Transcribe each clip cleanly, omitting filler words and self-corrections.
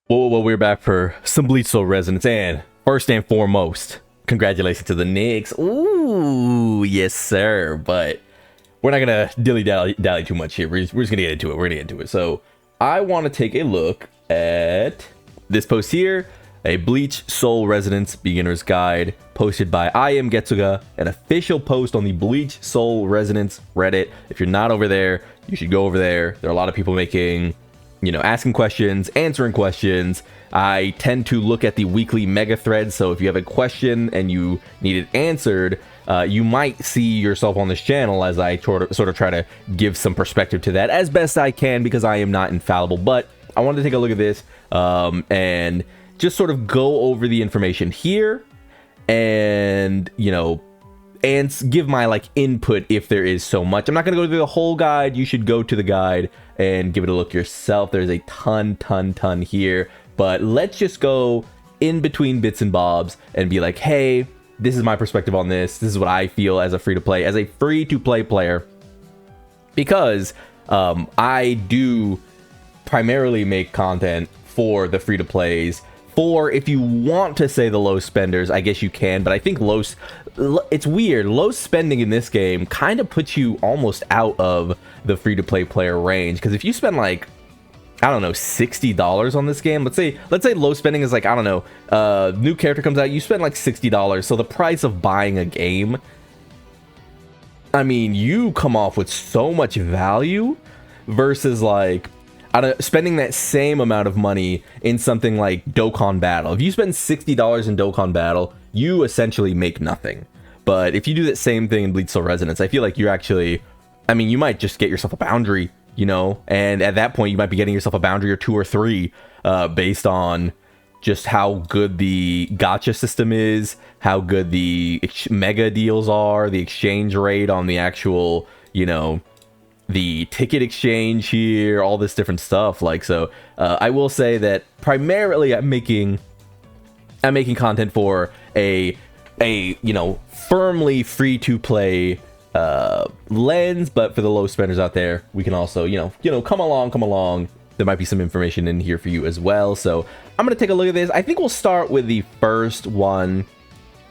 Well, we're back for some Bleach Soul Resonance, and first and foremost, congratulations to the Knicks. Ooh, yes, sir. But we're not gonna dilly-dally too much here. We're just gonna get into it. We're gonna get into it. So I want to take a look at this post here, a Bleach Soul Resonance Beginner's Guide, posted by I Am Getsuga, an official post on the Bleach Soul Resonance Reddit. If you're not over there, you should go over there. There are a lot of people making, asking questions, answering questions. I tend to look at the weekly mega thread, so if you have a question and you need it answered, you might see yourself on this channel as I sort of try to give some perspective to that as best I can, because I am not infallible. But I wanted to take a look at this and just sort of go over the information here and, and give my input if there is so much. I'm not going to go through the whole guide. You should go to the guide and give it a look yourself. There's a ton here, but let's just go in between bits and bobs and be like, hey, this is my perspective on this. This is what I feel as a free-to-play player, because I do primarily make content for the free-to-plays. For if you want to say the low spenders, I guess you can, but I think it's weird. Low spending in this game kind of puts you almost out of the free-to-play player range, because if you spend I don't know, $60 on this game, let's say low spending is I don't know, new character comes out, you spend $60, so the price of buying a game, I mean, you come off with so much value versus spending that same amount of money in something like Dokkan Battle. If you spend $60 in Dokkan Battle, you essentially make nothing. But if you do that same thing in Bleach Soul Resonance, I feel like you're actually, you might just get yourself a boundary, and at that point you might be getting yourself a boundary or 2 or 3 based on just how good the gacha system is, how good the mega deals are, the exchange rate on the actual, the ticket exchange here, all this different stuff. I will say that primarily I'm making content for a firmly free to play lens, but for the low spenders out there, we can also come along. There might be some information in here for you as well. So I'm gonna take a look at this. I think we'll start with the first one,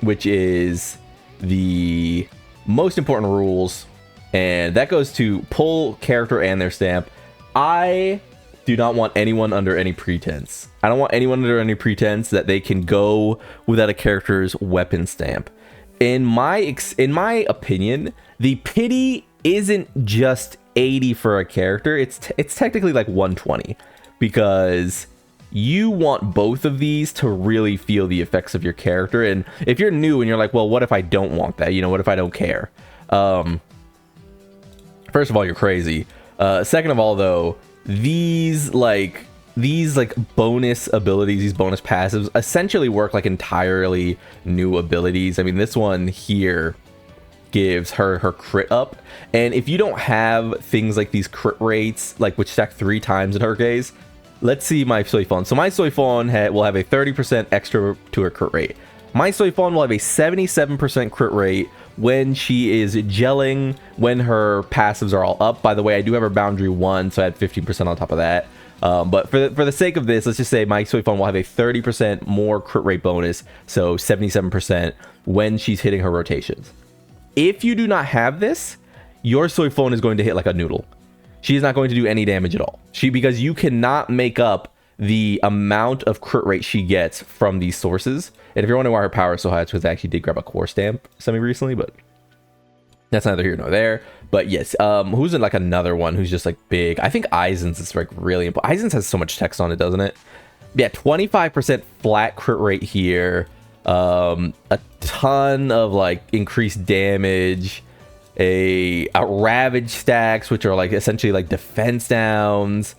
which is the most important rules. And that goes to pull character and their stamp. I do not want anyone under any pretense. I don't want anyone under any pretense that they can go without a character's weapon stamp. In my opinion, the pity isn't just 80 for a character. It's technically 120, because you want both of these to really feel the effects of your character. And if you're new and you're like, well, what if I don't want that? What if I don't care? First of all, you're crazy. Second of all, though, these bonus abilities, these bonus passives, essentially work like entirely new abilities. I mean, this one here gives her crit up, and if you don't have things like these crit rates, which stack 3 times in her case, let's see my Soifon. So my Soifon will have a 30% extra to her crit rate. My Soifon will have a 77% crit rate when she is gelling, when her passives are all up. By the way, I do have her boundary 1, so I had 15% on top of that. But for the sake of this, let's just say my Soifon will have a 30% more crit rate bonus, so 77% when she's hitting her rotations. If you do not have this, your Soifon is going to hit like a noodle. She is not going to do any damage at all. Because you cannot make up the amount of crit rate she gets from these sources. And if you're wondering why her power is so high, it's because I actually did grab a core stamp semi-recently, but that's neither here nor there. But yes, who's in another one who's just big? I think Aizen's is really important. Aizen's has so much text on it, doesn't it? Yeah, 25% flat crit rate here. A ton of increased damage. A ravage stacks, which are essentially defense downs.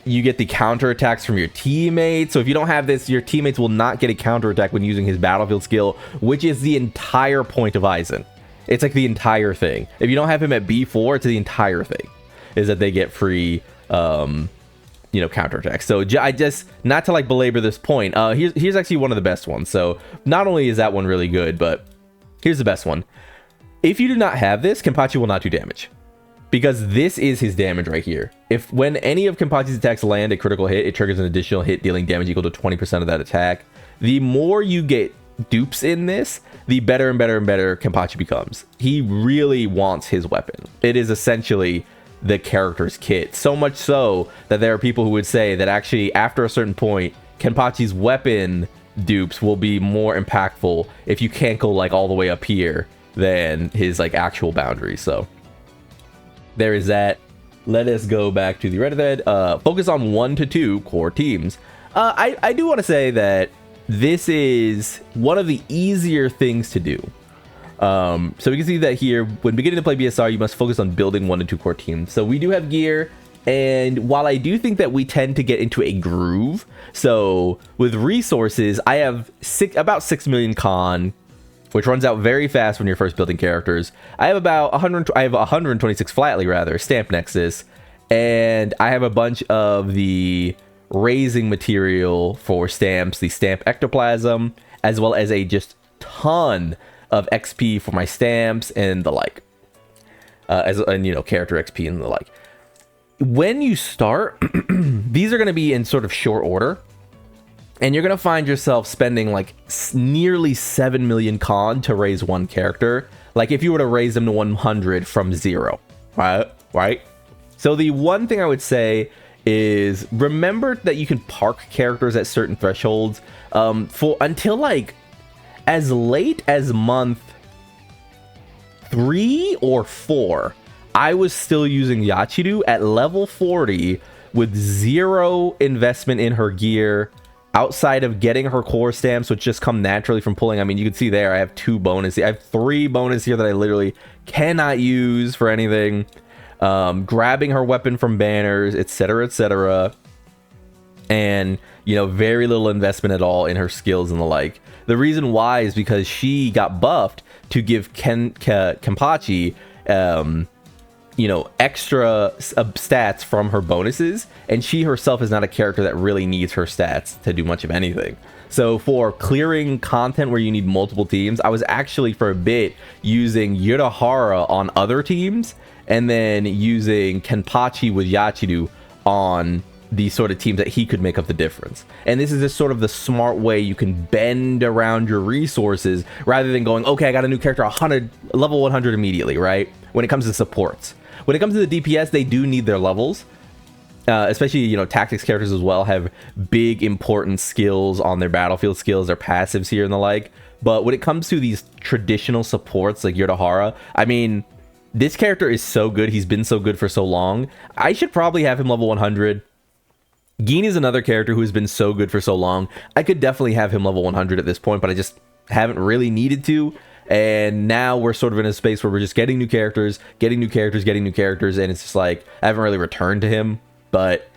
You get the counter attacks from your teammates. So if you don't have this, your teammates will not get a counter attack when using his battlefield skill, which is the entire point of Aizen. It's the entire thing. If you don't have him at B4, it's the entire thing, is that they get free, counter attacks. So I just, not to belabor this point, here's actually one of the best ones. So not only is that one really good, but here's the best one. If you do not have this, Kenpachi will not do damage. because this is his damage right here. If when any of Kenpachi's attacks land a critical hit, it triggers an additional hit dealing damage equal to 20% of that attack. The more you get dupes in this, the better and better and better Kenpachi becomes. He really wants his weapon. It is essentially the character's kit. So much so that there are people who would say that actually after a certain point, Kenpachi's weapon dupes will be more impactful if you can't go like all the way up here than his like actual boundaries. So there is that. Let us go back to the Red Dead. Focus on 1 to 2 core teams. I do want to say that this is one of the easier things to do. So we can see that here, when beginning to play BSR, you must focus on building 1 to 2 core teams. So we do have gear, and while I do think that we tend to get into a groove, so with resources, I have about 6 million con, which runs out very fast when you're first building characters. I have about 126 flatly rather, stamp nexus, and I have a bunch of the raising material for stamps, the stamp ectoplasm, as well as a just ton of XP for my stamps and the like, and you know, character XP and the like. When you start, these are going to be in sort of short order. And you're going to find yourself spending like nearly 7 million con to raise one character. Like if you were to raise them to 100 from 0, right? So the one thing I would say is remember that you can park characters at certain thresholds until like as late as month 3 or 4. I was still using Yachiru at level 40 with 0 investment in her gear, outside of getting her core stamps, which just come naturally from pulling. I mean, you can see there, I have 2 bonuses. I have 3 bonuses here that I literally cannot use for anything. Grabbing her weapon from banners, etc., etc. And, you know, very little investment at all in her skills and the like. The reason why is because she got buffed to give Kenpachi, you know, extra stats from her bonuses, and she herself is not a character that really needs her stats to do much of anything. So for clearing content where you need multiple teams, I was actually for a bit using Yurahara on other teams, and then using Kenpachi with Yachiru on the sort of teams that he could make up the difference. And this is just sort of the smart way you can bend around your resources rather than going, okay, I got a new character, level 100 immediately, right? When it comes to supports. When it comes to the DPS, they do need their levels. Especially, you know, tactics characters as well have big important skills on their battlefield skills, their passives here and the like. But when it comes to these traditional supports like Yurahara, I mean, this character is so good. He's been so good for so long. I should probably have him level 100. Geen is another character who has been so good for so long. I could definitely have him level 100 at this point, but I just haven't really needed to. And now we're sort of in a space where we're just getting new characters, and it's just like, I haven't really returned to him. But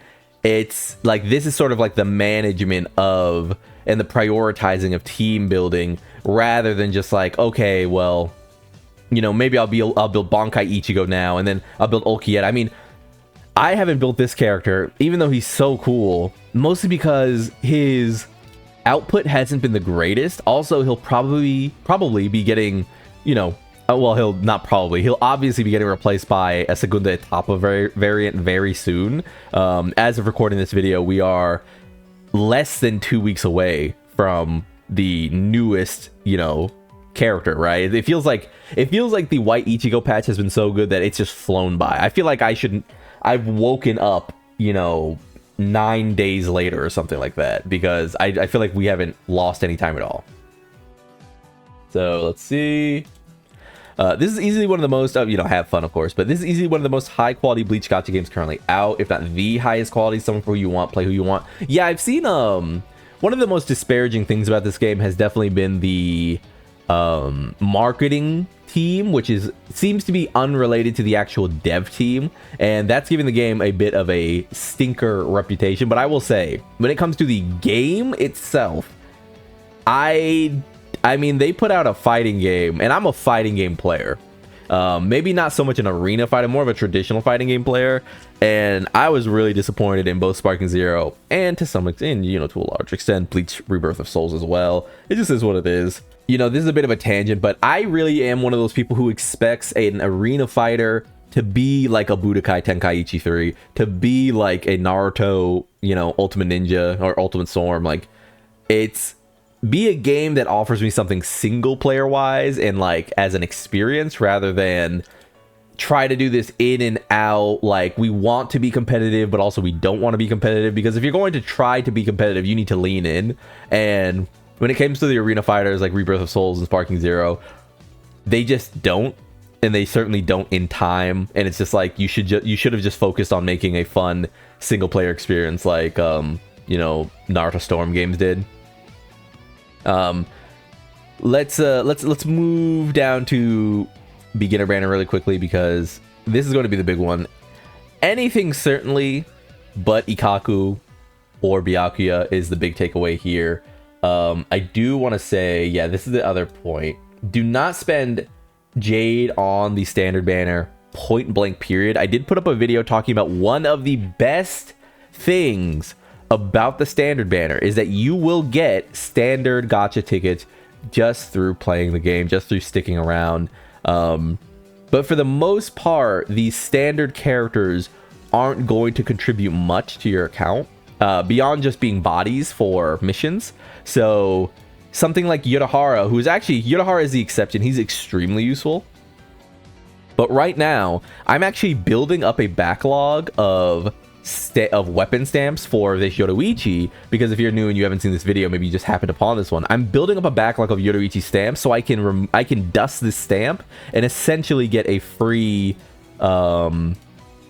it's like, this is sort of like the management of and the prioritizing of team building, rather than just like, okay, well, you know, maybe I'll build Bankai Ichigo now, and then I'll build Ulquiet. I mean, I haven't built this character, even though he's so cool, mostly because his output hasn't been the greatest. Also, he'll probably be getting, you know, well, he'll obviously be getting replaced by a Segunda Etapa variant very soon. As of recording this video, we are less than 2 weeks away from the newest, you know, character, right? It feels like the white Ichigo patch has been so good that it's just flown by. I feel like I've woken up, you know, 9 days later or something like that, because I feel like we haven't lost any time at all. So let's see. This is easily one of the most, you know, have fun, of course, but this is easily one of the most high quality Bleach gacha games currently out, if not the highest quality. Someone who you want, play who you want. Yeah, I've seen, one of the most disparaging things about this game has definitely been the marketing team, which seems to be unrelated to the actual dev team, and that's giving the game a bit of a stinker reputation. But I will say, when it comes to the game itself, I mean, they put out a fighting game, and I'm a fighting game player. Maybe not so much an arena fighter, more of a traditional fighting game player. And I was really disappointed in both Sparking Zero and to some extent, you know, to a large extent, Bleach Rebirth of Souls as well. It just is what it is. You know, this is a bit of a tangent, but I really am one of those people who expects an arena fighter to be like a Budokai Tenkaichi 3, to be like a Naruto, you know, Ultimate Ninja or Ultimate Storm. Like, it's be a game that offers me something single player wise and like as an experience, rather than try to do this in and out. Like, we want to be competitive, but also we don't want to be competitive, because if you're going to try to be competitive, you need to lean in. And when it comes to the arena fighters like Rebirth of Souls and Sparking Zero, they just don't. And they certainly don't in time, and it's just like you should have just focused on making a fun single player experience, like you know, Naruto Storm games did. Let's move down to beginner banner really quickly, because this is going to be the big one. Anything certainly but Ikaku or Byakuya is the big takeaway here. I do want to say, yeah, this is the other point. Do not spend Jade on the standard banner, point blank period. I did put up a video talking about one of the best things about the standard banner is that you will get standard gacha tickets just through playing the game, just through sticking around. But for the most part, these standard characters aren't going to contribute much to your account beyond just being bodies for missions. So something like Yurahara, who's actually, Yurahara is the exception. He's extremely useful. But right now, I'm actually building up a backlog of weapon stamps for this Yoruichi, because if you're new and you haven't seen this video, maybe you just happened upon this one. I'm building up a backlog of Yoruichi stamps so I can dust this stamp and essentially get a free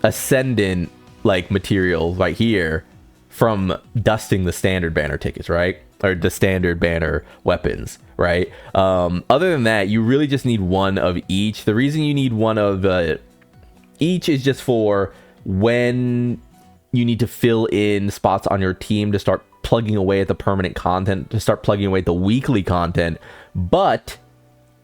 Ascendant like material right here from dusting the standard banner tickets, right? Or the standard banner weapons, right? Other than that, you really just need one of each. The reason you need one of each is just for when you need to fill in spots on your team to start plugging away at the permanent content, to start plugging away at the weekly content. But,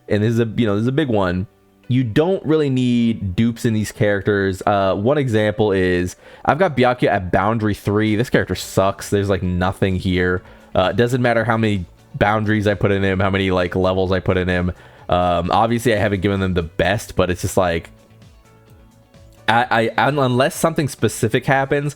and this is a big one, you don't really need dupes in these characters. One example is I've got Byakuya at boundary 3. This character sucks. There's like nothing here. It doesn't matter how many boundaries I put in him, how many like levels I put in him. Obviously I haven't given them the best, but it's just like, I unless something specific happens,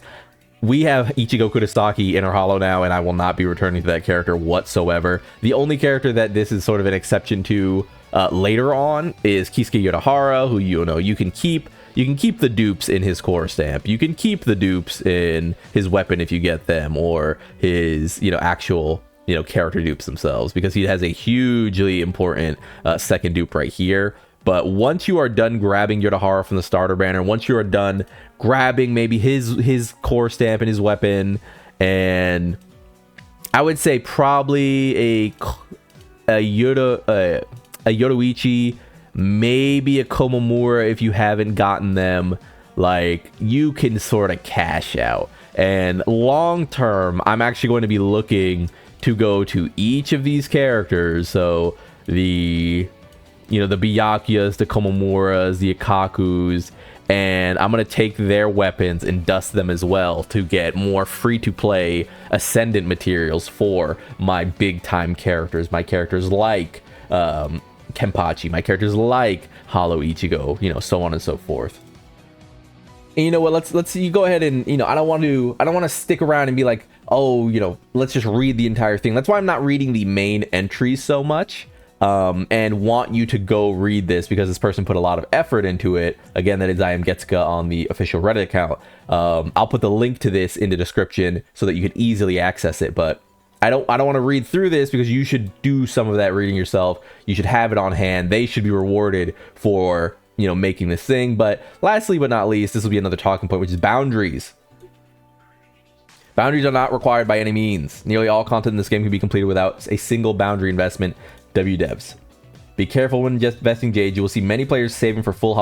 we have Ichigo Kurosaki in our holo now, and I will not be returning to that character whatsoever. The only character that this is sort of an exception to later on is Kisuke Urahara, who you can keep the dupes in his core stamp. You can keep the dupes in his weapon if you get them, or his actual character dupes themselves, because he has a hugely important second dupe right here. But once you are done grabbing Urahara from the starter banner, once you are done grabbing maybe his core stamp and his weapon, and I would say probably a Yoruichi, maybe a Komamura if you haven't gotten them, like, you can sort of cash out. And long term, I'm actually going to be looking to go to each of these characters. So the Byakuyas, the Komamuras, the Ikakus, and I'm going to take their weapons and dust them as well to get more free-to-play Ascendant materials for my big-time characters. My characters like Kenpachi, my characters like Hollow Ichigo, so on and so forth. And you know what, let's you go ahead and, I don't want to stick around and be like, oh, let's just read the entire thing. That's why I'm not reading the main entries so much. And want you to go read this, because this person put a lot of effort into it. Again, that is I Am Getsuka on the official Reddit account. I'll put the link to this in the description so that you can easily access it. But I don't want to read through this, because you should do some of that reading yourself. You should have it on hand. They should be rewarded for making this thing. But lastly but not least, this will be another talking point, which is boundaries. Boundaries are not required by any means. Nearly all content in this game can be completed without a single boundary investment. WDevs. Be careful when just investing Jade. You will see many players saving for full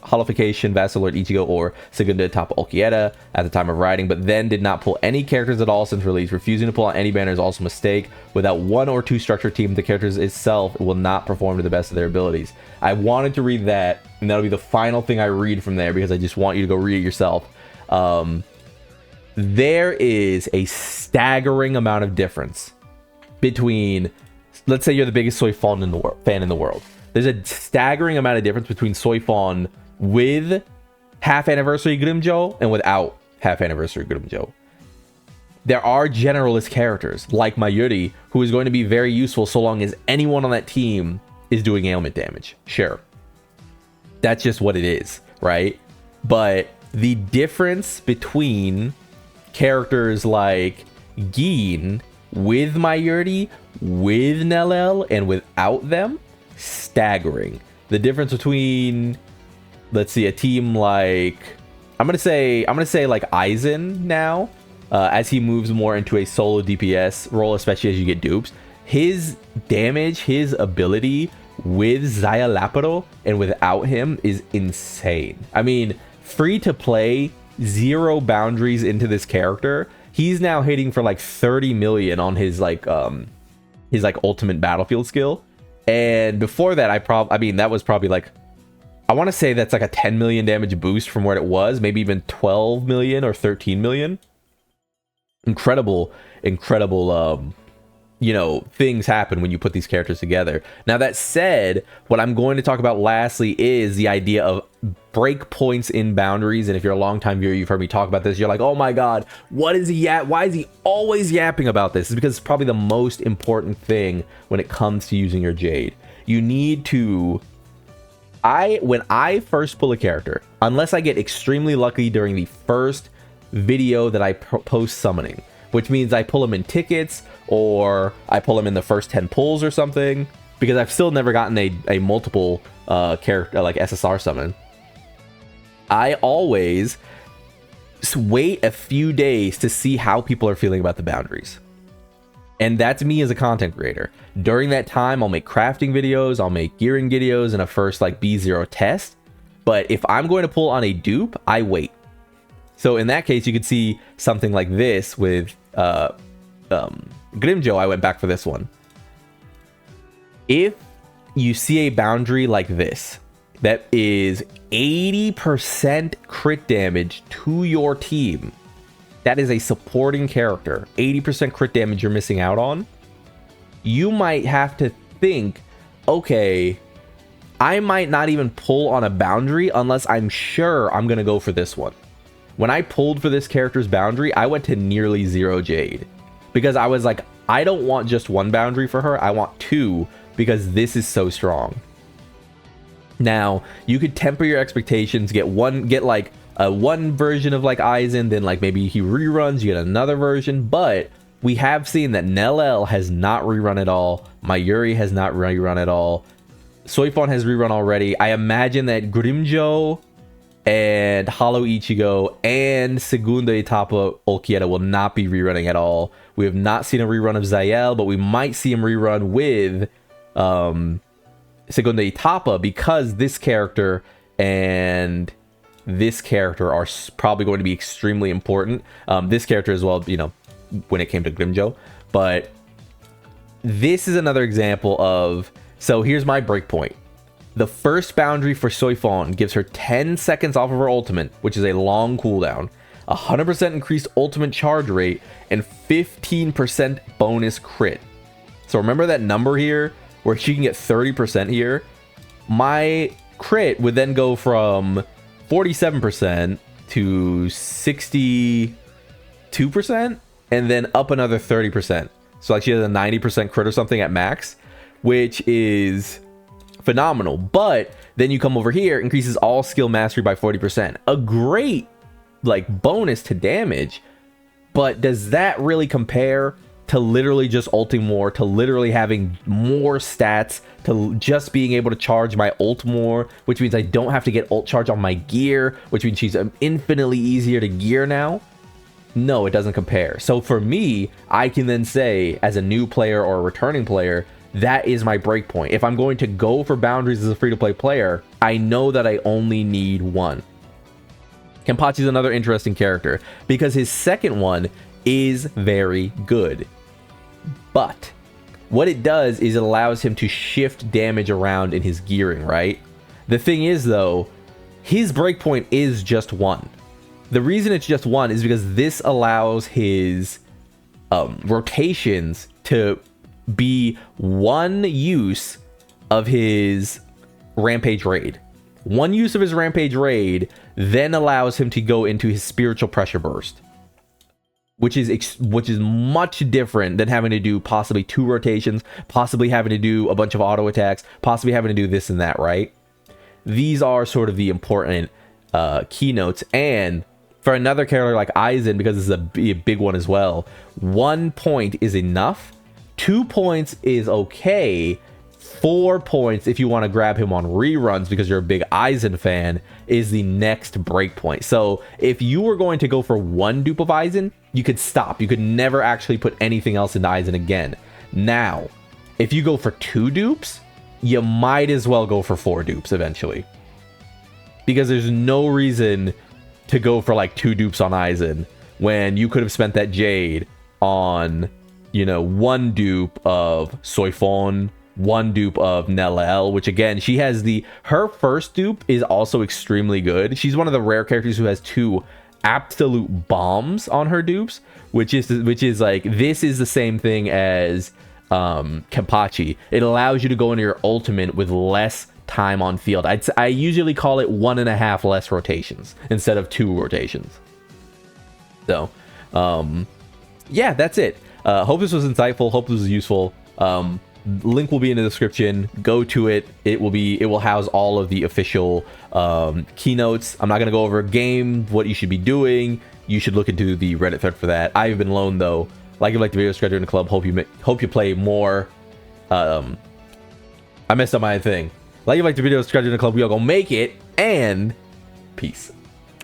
holification, Vassal Lord Ichigo, or Segunda Top Okieta at the time of writing, but then did not pull any characters at all since release. Refusing to pull on any banner is also a mistake. Without one or two structure team, the characters itself will not perform to the best of their abilities. I wanted to read that, and that'll be the final thing I read from there, because I just want you to go read it yourself. There is a staggering amount of difference between, let's say you're the biggest fan in the world. There's a staggering amount of difference between Soifon with half anniversary Grimjo and without half anniversary Grimjo. There are generalist characters like Mayuri who is going to be very useful so long as anyone on that team is doing ailment damage. Sure. That's just what it is, right? But the difference between characters like Gin with Mayuri, with Nelel, and without them, staggering. The difference between, let's see, a team like, I'm gonna say like Aizen now, as he moves more into a solo DPS role, especially as you get dupes, his damage, his ability with Zaya Lapero and without him is insane. I mean, free to play, 0 boundaries into this character. He's now hitting for like 30 million on his ultimate battlefield skill. And before that, I mean, that was probably like, I want to say that's like a 10 million damage boost from where it was, maybe even 12 million or 13 million. Incredible, you know, things happen when you put these characters together. Now, that said, what I'm going to talk about lastly is the idea of breakpoints in boundaries. And if you're a longtime viewer, you've heard me talk about this. You're like, oh my god, what is he why is he always yapping about this? It's because it's probably the most important thing when it comes to using your Jade. You need to, when I first pull a character, unless I get extremely lucky during the first video that I post summoning, which means I pull them in tickets or I pull them in the first 10 pulls or something, because I've still never gotten a multiple character like SSR summon. I always wait a few days to see how people are feeling about the boundaries. And that's me as a content creator. During that time, I'll make crafting videos, I'll make gearing videos in a first like B0 test. But if I'm going to pull on a dupe, I wait. So in that case, you could see something like this with Grimjo. I went back for this one. If you see a boundary like this, that is 80% crit damage to your team, that is a supporting character, 80% crit damage you're missing out on, you might have to think, okay, I might not even pull on a boundary unless I'm sure I'm going to go for this one. When I pulled for this character's boundary, I went to nearly 0 Jade. Because I was like, I don't want just one boundary for her, I want 2, because this is so strong. Now, you could temper your expectations, get like a one version of like Aizen, then like maybe he reruns, you get another version, but we have seen that Nelel has not rerun at all, Mayuri has not rerun at all, Soifon has rerun already. I imagine that Grimjo and Hollow Ichigo and Segunda Etapa Olkieta will not be rerunning at all. We have not seen a rerun of Zael, but we might see him rerun with Segunda Etapa, because this character and this character are probably going to be extremely important. This character as well, you know, when it came to Grimjo. But this is another example of, so here's my breakpoint. The first boundary for Soifon gives her 10 seconds off of her ultimate, which is a long cooldown, 100% increased ultimate charge rate, and 15% bonus crit. So remember that number here, where she can get 30% here? My crit would then go from 47% to 62%, and then up another 30%. So like she has a 90% crit or something at max, which is phenomenal. But then you come over here, increases all skill mastery by 40%. A great like bonus to damage, but does that really compare to literally just ulting more, to literally having more stats, to just being able to charge my ult more, which means I don't have to get ult charge on my gear, which means she's infinitely easier to gear now? No, it doesn't compare. So for me, I can then say, as a new player or a returning player, that is my breakpoint. If I'm going to go for boundaries as a free-to-play player, I know that I only need one. Kenpachi's another interesting character because his second one is very good. But what it does is it allows him to shift damage around in his gearing, right? The thing is, though, his breakpoint is just 1. The reason it's just 1 is because this allows his rotations to be 1 use of his Rampage raid. One use of his Rampage Raid then allows him to go into his Spiritual Pressure Burst, which is much different than having to do possibly 2 rotations, possibly having to do a bunch of auto attacks, possibly having to do this and that, right? These are sort of the important keynotes. And for another character like Aizen, because this is a big one as well, 1 point is enough. 2 points is okay. 4 points, if you want to grab him on reruns because you're a big Aizen fan, is the next breakpoint. So if you were going to go for 1 dupe of Aizen, you could stop. You could never actually put anything else into Aizen again. Now, if you go for 2 dupes, you might as well go for 4 dupes eventually, because there's no reason to go for like 2 dupes on Aizen when you could have spent that Jade on, you know, 1 dupe of Soifon, 1 dupe of Nellel, which again, she has her first dupe is also extremely good. She's one of the rare characters who has 2 absolute bombs on her dupes, which is like, this is the same thing as Kenpachi. It allows you to go into your ultimate with less time on field. I usually call it 1.5 less rotations instead of 2 rotations. So yeah, that's it. Hope this was insightful, hope this was useful. Link will be in the description. Go to it. It will house all of the official keynotes. I'm not gonna go over a game, what you should be doing. You should look into the Reddit thread for that. I've been lone though. Like if you like the video, subscribe to the club. Hope you play more. I messed up my thing. Like if you like the video, subscribe to the club. We all gonna make it, and peace.